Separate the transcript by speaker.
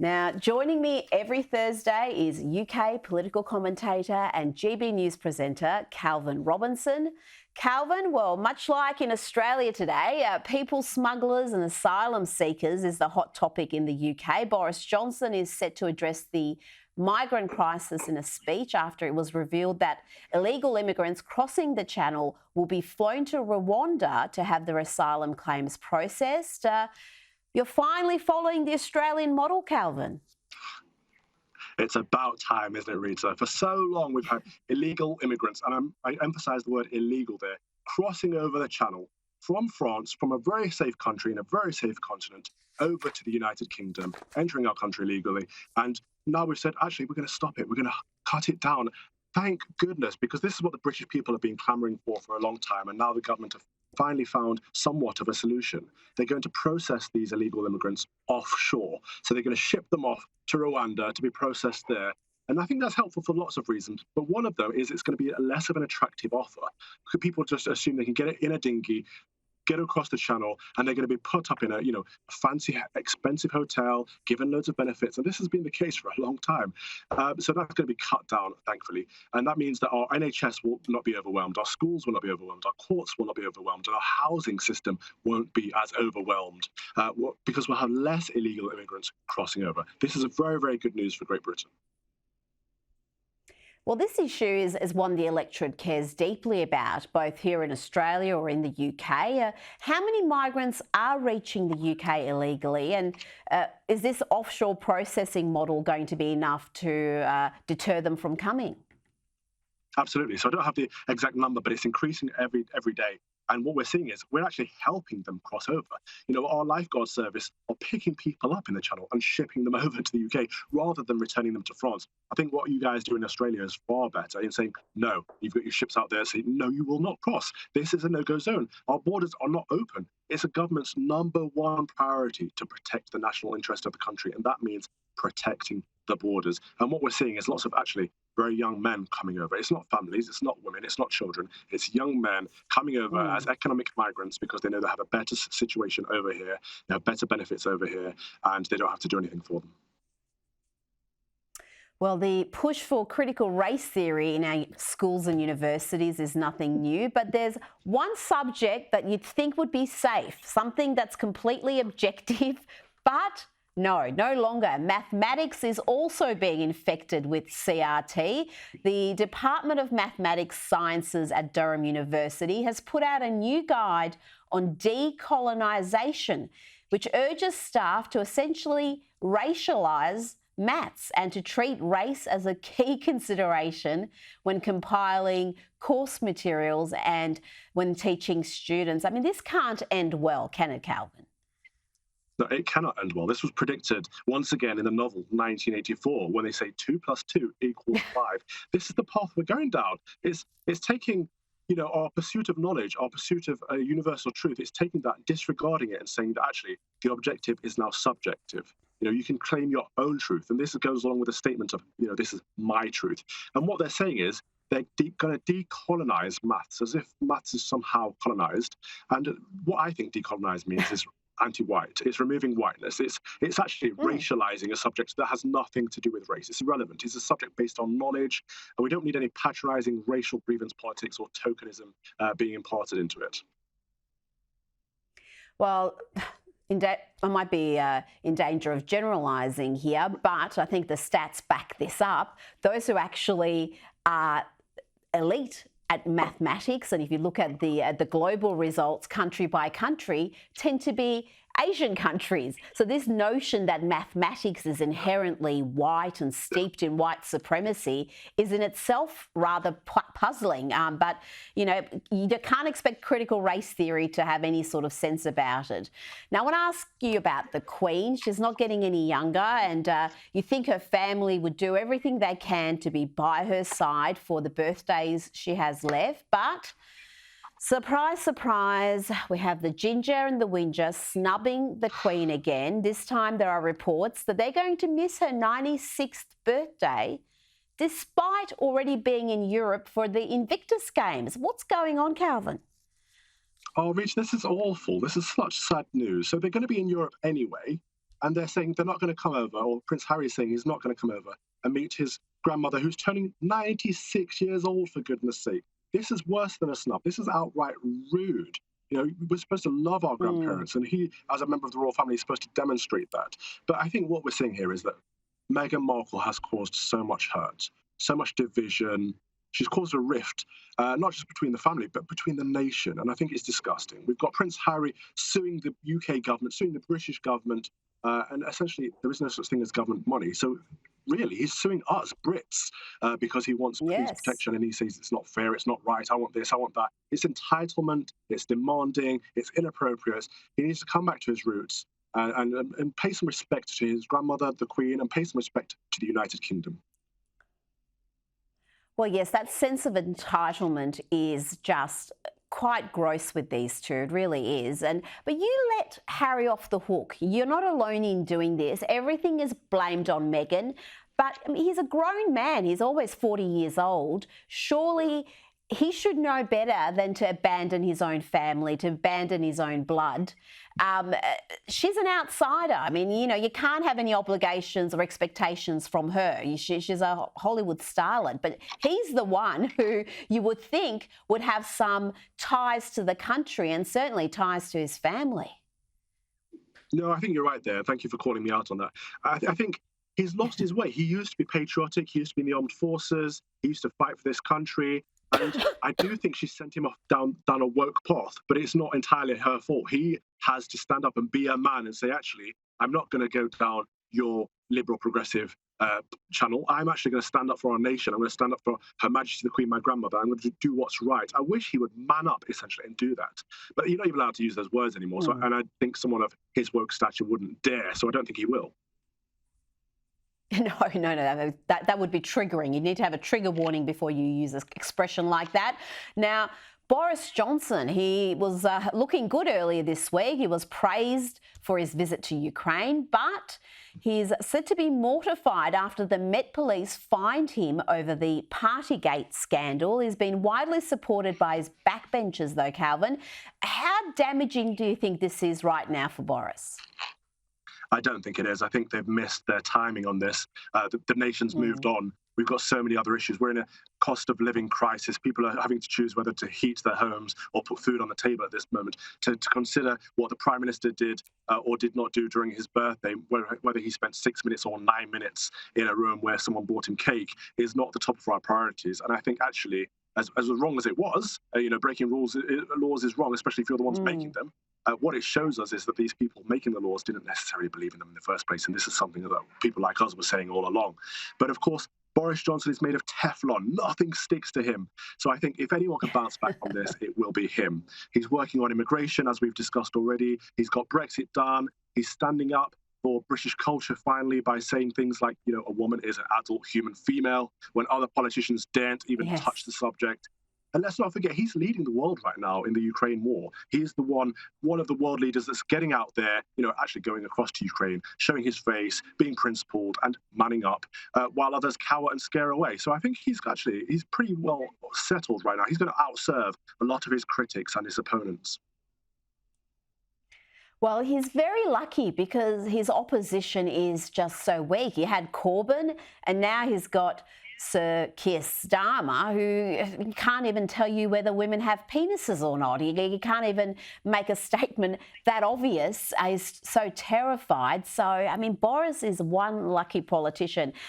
Speaker 1: Now, joining me every Thursday is UK political commentator and GB News presenter Calvin Robinson. Calvin, well, much like in Australia today, people smugglers and asylum seekers is the hot topic in the UK. Boris Johnson is set to address the migrant crisis in a speech after it was revealed that illegal immigrants crossing the channel will be flown to Rwanda to have their asylum claims processed. You're finally following the Australian model, Calvin.
Speaker 2: It's about time, isn't it, Rita? For so long, we've had illegal immigrants, and I emphasise the word illegal there, crossing over the channel from France, from a very safe country in a very safe continent, over to the United Kingdom, entering our country legally. And now we've said, actually, we're going to stop it. We're going to cut it down. Thank goodness, because this is what the British people have been clamouring for a long time, and now the government have finally found somewhat of a solution. They're going to process these illegal immigrants offshore. So they're going to ship them off to Rwanda to be processed there. And I think that's helpful for lots of reasons. But one of them is it's going to be less of an attractive offer. People just assume they can get it in a dinghy, get across the channel, and they're going to be put up in a fancy, expensive hotel, given loads of benefits. And this has been the case for a long time. So that's going to be cut down, thankfully. And that means that our NHS will not be overwhelmed, our schools will not be overwhelmed, our courts will not be overwhelmed, and our housing system won't be as overwhelmed because we'll have less illegal immigrants crossing over. This is a very, very good news for Great Britain.
Speaker 1: Well, this issue is one the electorate cares deeply about, both here in Australia or in the UK. How many migrants are reaching the UK illegally? And is this offshore processing model going to be enough to deter them from coming?
Speaker 2: Absolutely. So I don't have the exact number, but it's increasing every day. And what we're seeing is we're actually helping them cross over. Our lifeguard service are picking people up in the channel and shipping them over to the UK rather than returning them to France. I think what you guys do in Australia is far better in saying, no, you've got your ships out there saying, no, you will not cross. This is a no-go zone. Our borders are not open. It's a government's number one priority to protect the national interest of the country. And that means protecting the borders. And what we're seeing is lots of actually very young men coming over. It's not families, it's not women, it's not children. It's young men coming over as economic migrants because they know they have a better situation over here, they have better benefits over here, and they don't have to do anything for them.
Speaker 1: Well, the push for critical race theory in our schools and universities is nothing new, but there's one subject that you'd think would be safe, something that's completely objective, but no longer. Mathematics is also being infected with CRT. The Department of Mathematics Sciences at Durham University has put out a new guide on decolonisation, which urges staff to essentially racialise maths and to treat race as a key consideration when compiling course materials and when teaching students. I mean, this can't end well, can it, Calvin?
Speaker 2: No, it cannot end well. This was predicted once again in the novel 1984 when they say 2 + 2 = 5. This is the path we're going down. It's taking our pursuit of knowledge, our pursuit of a universal truth, it's taking that, disregarding it and saying that actually the objective is now subjective. You can claim your own truth. And this goes along with a statement of, this is my truth. And what they're saying is they're going to decolonize maths as if maths is somehow colonized. And what I think decolonize means is anti-white. It's removing whiteness. It's actually racializing a subject that has nothing to do with race. It's irrelevant. It's a subject based on knowledge, and we don't need any patronizing racial grievance politics or tokenism being imparted into it.
Speaker 1: Well, I might be in danger of generalising here, but I think the stats back this up. Those who actually are elite at mathematics, and if you look at the global results country by country, tend to be Asian countries. So this notion that mathematics is inherently white and steeped in white supremacy is in itself rather puzzling. But, you can't expect critical race theory to have any sort of sense about it. Now, I want to ask you about the Queen. She's not getting any younger, and you think her family would do everything they can to be by her side for the birthdays she has left, but surprise, surprise, we have the Ginger and the Whinger snubbing the Queen again. This time there are reports that they're going to miss her 96th birthday, despite already being in Europe for the Invictus Games. What's going on, Calvin?
Speaker 2: Oh, Rich, this is awful. This is such sad news. So they're going to be in Europe anyway. and they're saying they're not going to come over, or Prince Harry is saying he's not going to come over and meet his grandmother, who's turning 96 years old, for goodness sake. This is worse than a snub. This is outright rude. You know, we're supposed to love our grandparents, and he, as a member of the royal family, is supposed to demonstrate that. But I think what we're seeing here is that Meghan Markle has caused so much hurt, so much division. She's caused a rift, not just between the family, but between the nation. And I think it's disgusting. We've got Prince Harry suing the UK government, suing the British government, and essentially there is no such thing as government money. So really, he's suing us, Brits, because he wants police protection, and he says it's not fair, it's not right, I want this, I want that. It's entitlement, it's demanding, it's inappropriate. He needs to come back to his roots and pay some respect to his grandmother, the Queen, and pay some respect to the United Kingdom.
Speaker 1: Well, yes, that sense of entitlement is just quite gross with these two. It really is. But you let Harry off the hook. You're not alone in doing this. Everything is blamed on Meghan. But I mean, he's a grown man. He's always 40 years old. Surely he should know better than to abandon his own family, to abandon his own blood. She's an outsider. I mean, you know, you can't have any obligations or expectations from her. She's a Hollywood starlet, but he's the one who you would think would have some ties to the country and certainly ties to his family.
Speaker 2: No, I think you're right there. Thank you for calling me out on that. I think he's lost his way. He used to be patriotic. He used to be in the armed forces. He used to fight for this country. And I do think she sent him off down a woke path, but it's not entirely her fault. He has to stand up and be a man and say, actually, I'm not going to go down your liberal progressive channel. I'm actually going to stand up for our nation. I'm going to stand up for Her Majesty the Queen, my grandmother. I'm going to do what's right. I wish he would man up, essentially, and do that. But you're not even allowed to use those words anymore. So, and I think someone of his woke stature wouldn't dare. So I don't think he will.
Speaker 1: No, that would be triggering. You need to have a trigger warning before you use an expression like that. Now, Boris Johnson, he was looking good earlier this week. He was praised for his visit to Ukraine, but he's said to be mortified after the Met Police fined him over the Partygate scandal. He's been widely supported by his backbenchers, though, Calvin. How damaging do you think this is right now for Boris?
Speaker 2: I don't think it is. I think they've missed their timing on this. The nation's moved on. We've got so many other issues. We're in a cost of living crisis. People are having to choose whether to heat their homes or put food on the table at this moment. To consider what the Prime Minister did or did not do during his birthday, whether he spent 6 minutes or 9 minutes in a room where someone bought him cake, is not the top of our priorities. And I think actually, as wrong as it was, breaking laws is wrong, especially if you're the ones making them. What it shows us is that these people making the laws didn't necessarily believe in them in the first place. And this is something that people like us were saying all along. But of course, Boris Johnson is made of Teflon. Nothing sticks to him. So I think if anyone can bounce back from this, it will be him. He's working on immigration, as we've discussed already. He's got Brexit done. He's standing up for British culture finally by saying things like, a woman is an adult human female, when other politicians daren't even touch the subject. And let's not forget, he's leading the world right now in the Ukraine war. He's the one of the world leaders that's getting out there, actually going across to Ukraine, showing his face, being principled and manning up, while others cower and scare away. So I think he's pretty well settled right now. He's going to outserve a lot of his critics and his opponents.
Speaker 1: Well, he's very lucky because his opposition is just so weak. He had Corbyn, and now he's got Sir Keir Starmer, who can't even tell you whether women have penises or not. He can't even make a statement that obvious. He's so terrified. So, I mean, Boris is one lucky politician.